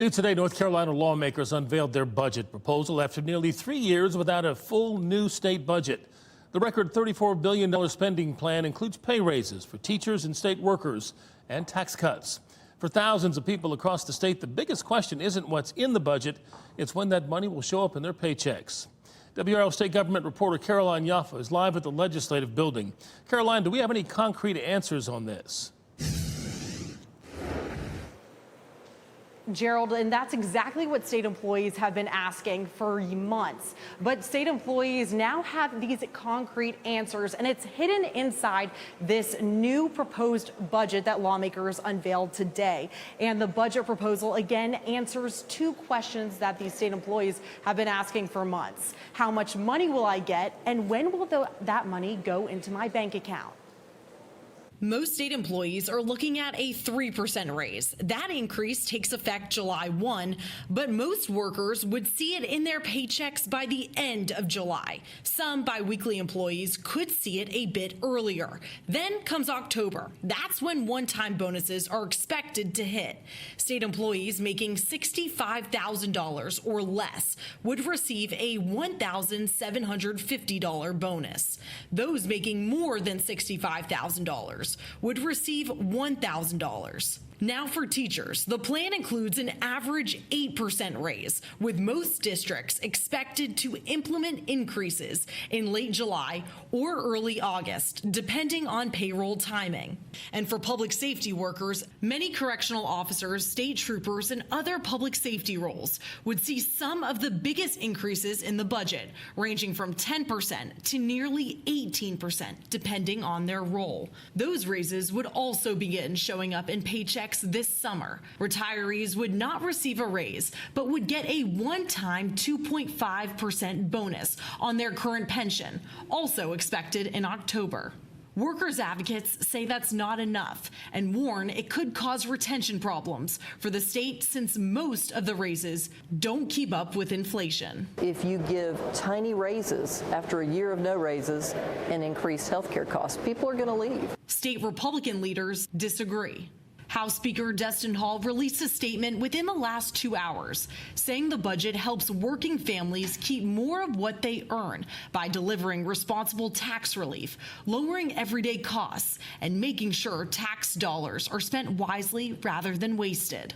Today, North Carolina lawmakers unveiled their budget proposal after nearly 3 years without a full new state budget. The record $34 billion spending plan includes pay raises for teachers and state workers and tax cuts. For thousands of people across the state, the biggest question isn't what's in the budget, it's when that money will show up in their paychecks. WRAL State Government reporter Caroline Yaffa is live at the Legislative Building. Caroline, do we have any concrete answers on this? Gerald, and that's exactly what state employees have been asking for months. But state employees now have these concrete answers, and it's hidden inside this new proposed budget that lawmakers unveiled today. And the budget proposal, again, answers two questions that these state employees have been asking for months. How much money will I get, and when will that money go into my bank account? Most state employees are looking at a 3% raise. That increase takes effect July 1, but most workers would see it in their paychecks by the end of July. Some biweekly employees could see it a bit earlier. Then comes October. That's when one-time bonuses are expected to hit. State employees making $65,000 or less would receive a $1,750 bonus. Those making more than $65,000 would receive $1,000. Now for teachers, the plan includes an average 8% raise, with most districts expected to implement increases in late July or early August, depending on payroll timing. And for public safety workers, many correctional officers, state troopers, and other public safety roles would see some of the biggest increases in the budget, ranging from 10% to nearly 18%, depending on their role. Those raises would also begin showing up in paychecks this summer. Retirees would not receive a raise, but would get a one-time 2.5% bonus on their current pension, also expected in October. Workers' advocates say that's not enough and warn it could cause retention problems for the state since most of the raises don't keep up with inflation. If you give tiny raises after a year of no raises and increased health care costs, people are going to leave. State Republican leaders disagree. House Speaker Destin Hall released a statement within the last 2 hours, saying the budget helps working families keep more of what they earn by delivering responsible tax relief, lowering everyday costs, and making sure tax dollars are spent wisely rather than wasted.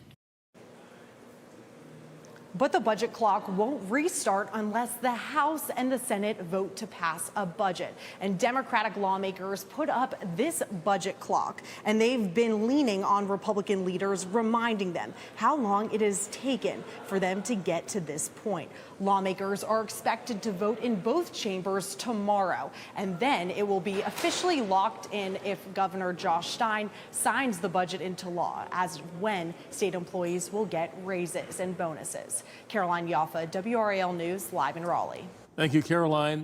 But the budget clock won't restart unless the House and the Senate vote to pass a budget. And Democratic lawmakers put up this budget clock, and they've been leaning on Republican leaders, reminding them how long it has taken for them to get to this point. Lawmakers are expected to vote in both chambers tomorrow, and then it will be officially locked in if Governor Josh Stein signs the budget into law, as when state employees will get raises and bonuses. Caroline Yaffa, WRAL News, live in Raleigh. Thank you, Caroline.